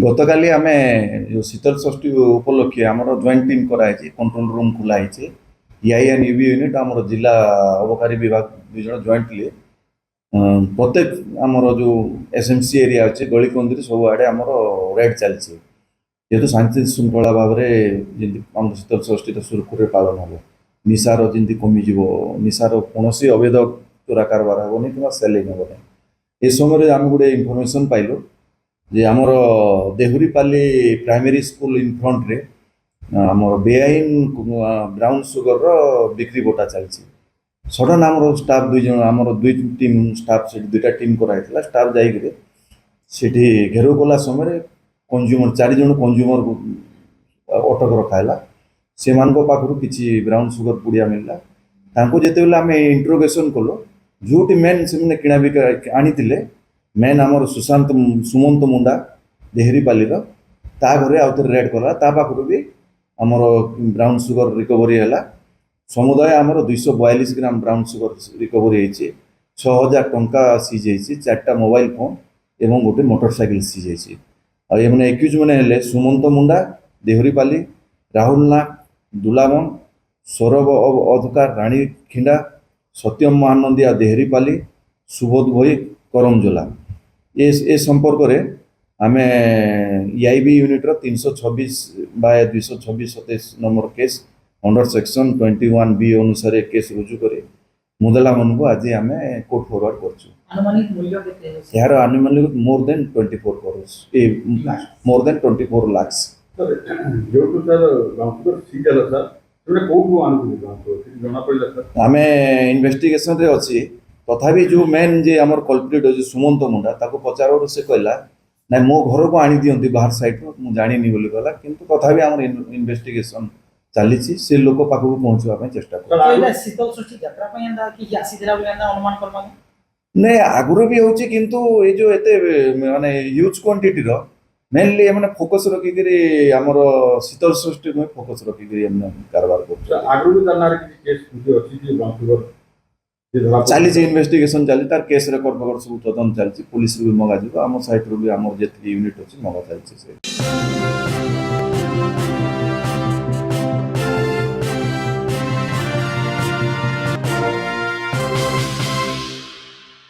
ଗତକାଲି ଆମେ ଯେଉଁ ଶୀତଳ ଷଷ୍ଠୀ ଉପଲକ୍ଷେ ଆମର ଜଏଣ୍ଟ ଟିମ୍ କରାହେଇଛି, କଣ୍ଟ୍ରୋଲ ରୁମ୍ ଖୋଲା ହେଇଛି। ଇଆଇ ଆଣ୍ଡ ୟୁବି ୟୁନିଟ୍ ଆମର ଜିଲ୍ଲା ଅବକାରୀ ବିଭାଗ ଦୁଇ ଜଣ ଜଏଣ୍ଟଲି ପ୍ରତ୍ୟେକ ଆମର ଯେଉଁ ଏସ୍ଏମ୍ସି ଏରିଆ ଅଛି ଗଳିକନ୍ଦିରେ ସବୁଆଡ଼େ ଆମର ରେଡ୍ ଚାଲିଛି। ଯେହେତୁ ଶାନ୍ତି ଶୃଙ୍ଖଳା ଭାବରେ ଯେମିତି ଆମର ଶୀତଳ ଷଷ୍ଠୀର ସୁରୁଖୁରୁରେ ପାଳନ ହେବ, ନିଶାର ଯେମିତି କମିଯିବ, ନିଶାର କୌଣସି ଅବୈଧ ଚୋରା କାରବାର ହେବନି କିମ୍ବା ସେଲିଂ ହେବନି। ଏ ସମୟରେ ଆମେ ଗୋଟେ ଇନଫର୍ମେସନ୍ ପାଇଲୁ ଯେ ଆମର ଦେହୁରୀପାଲି ପ୍ରାଇମେରୀ ସ୍କୁଲ ଇନ୍ ଫ୍ରଣ୍ଟରେ ଆମର ବେଆଇନ ବ୍ରାଉନ୍ ସୁଗରର ବିକ୍ରି ବଟା ଚାଲିଛି। ସଡନ୍ ଆମର ଷ୍ଟାଫ୍ ଦୁଇ ଜଣ, ଆମର ଦୁଇ ଟିମ୍ ଷ୍ଟାଫ୍, ସେଠି ଦୁଇଟା ଟିମ୍ କରାହେଇଥିଲା। ଷ୍ଟାଫ୍ ଯାଇକରି ସେଠି ଘେରାଉ କଲା ସମୟରେ କଞ୍ଜ୍ୟୁମର 4 ଜଣ କଞ୍ଜ୍ୟୁମର ଅଟକ ରଖାହେଲା। ସେମାନଙ୍କ ପାଖରୁ କିଛି ବ୍ରାଉନ୍ ସୁଗର ପୁଡ଼ିଆ ମିଳିଲା। ତାଙ୍କୁ ଯେତେବେଳେ ଆମେ ଇଣ୍ଟ୍ରୋଗେସନ୍ କଲୁ, ଯେଉଁଠି ମେନ୍ ସେମାନେ କିଣାବିକା ଆଣିଥିଲେ, ମେନ୍ ଆମର ସୁମନ୍ତ ମୁଣ୍ଡା ଦେହରିପାଲିର, ତା ଘରେ ଆଉ ଥରେ ରେଡ୍ କଲା। ତା ପାଖରୁ ବି ଆମର ବ୍ରାଉନ୍ ସୁଗର ରିକଭରି ହେଲା। ସମୁଦାୟ ଆମର 242 ଗ୍ରାମ ବ୍ରାଉନ୍ ସୁଗର ରିକଭରି ହେଇଛି। 6,000 ଟଙ୍କା ସିଜ୍ ହେଇଛି, 4ଟା ମୋବାଇଲ ଫୋନ୍ ଏବଂ ଗୋଟେ ମୋଟର ସାଇକେଲ ସିଜ୍ ହେଇଛି। ଆଉ ଏମାନେ ଏକ୍ୟୁଜ୍ ମାନେ ହେଲେ ସୁମନ୍ତ ମୁଣ୍ଡା ଦେହୁରୀପାଲି, ରାହୁଲ ନାଗ ଦୁଲାମନ, ସୌରଭ ଅଧକାର ରାଣୀଖିଣ୍ଡା, ସତ୍ୟମ ମହାନନ୍ଦିଆ ଦେହରିପାଲି, ସୁବୋଧ ଭୋଇ କରମଜୋଲା। ଏ ସମ୍ପର୍କରେ ଆମେ EIB ୟୁନିଟ୍ର 326/226 number case under section 21B ଅନୁସାରେ କେସ୍ ରୁଜୁ କରି ମୁଦଲାମାନଙ୍କୁ ଆଜି ଆମେ କୋର୍ଟ ଫରୱାର୍ଡ କରୁଛୁ। ଆନୁମାନିକ ମୂଲ୍ୟ କେତେ? ଏହାର ଆନୁମାନିକ ମୋର୍ ଦେନ୍ 24 crores, ମୋର୍ ଦେନ୍ 24 lakhs। ଯେହେତୁ ସାର୍ ବାଉନ୍ସର ସିଜ୍ ହେଲା ସାର୍, ସେଟା କୋଉଠୁ ଆଣୁଛନ୍ତି ବାଉନ୍ସର ଜଣା ପଡ଼ିଲା ସାର୍? ଆମେ ଇନଭେଷ୍ଟିଗେସନରେ ଅଛି। ତଥାପି ଯେଉଁ ମେନ୍ ଯେ ଆମର କଲପ୍ରିଟ୍ ଅଛି ସୁମନ୍ତ ମୁଣ୍ଡା, ତାକୁ ପଚାରରୁ ସେ କହିଲା ନାଇଁ ମୋ ଘରକୁ ଆଣି ଦିଅନ୍ତି ବାହାର ସାଇଡ୍ରୁ, ମୁଁ ଜାଣିନି ବୋଲି କହିଲା। କିନ୍ତୁ ତଥାପି ଆମର ଇନଭେଷ୍ଟିଗେସନ ଚାଲିଛି, ସେ ଲୋକ ପାଖକୁ ପହଞ୍ଚିବା ପାଇଁ ଚେଷ୍ଟା କରୁଛୁ। ଶୀତଳ ଷଷ୍ଠୀ ଯାତ୍ରା ପାଇଁ ଏନ୍ତା କି ଆସିଥିଲା ବୋଲି ଏନ୍ତା ଅନୁମାନ କରବା? ନାଇଁ, ଆଗରୁ ବି ହେଉଛି, କିନ୍ତୁ ଏଇ ଯେଉଁ ଏତେ ମାନେ ହ୍ୟୁଜ୍ କ୍ୱାଣ୍ଟିଟିର ମେନଲି ଏମାନେ ଫୋକସ୍ ରଖିକିରି ଆମର ଶୀତଳ ଷଷ୍ଠୀ ନୁହେଁ, ଫୋକସ୍ ରଖିକିରି ଏମାନେ କାରବାର କରୁଛନ୍ତି। ଆଗରୁ ବି ତାର ନାଁରେ କିଛି କେସ୍ ଅଛି କି ବାଉନ୍ସର ଚାଲିଛି, ଇନଭେଷ୍ଟିଗେସନ ଚାଲିଛି, ତାର କେସ୍ ରେକର୍ଡ ଫକର୍ଡ ସବୁ ତଦନ୍ତ ଚାଲିଛି। ପୁଲିସରୁ ବି ମଗାଯିବ, ଆମ ସାଇଟ୍ରୁ ବି ଆମର ଯେତିକି ୟୁନିଟ୍ ଅଛି ମଗା ଚାଲିଛି। ସେ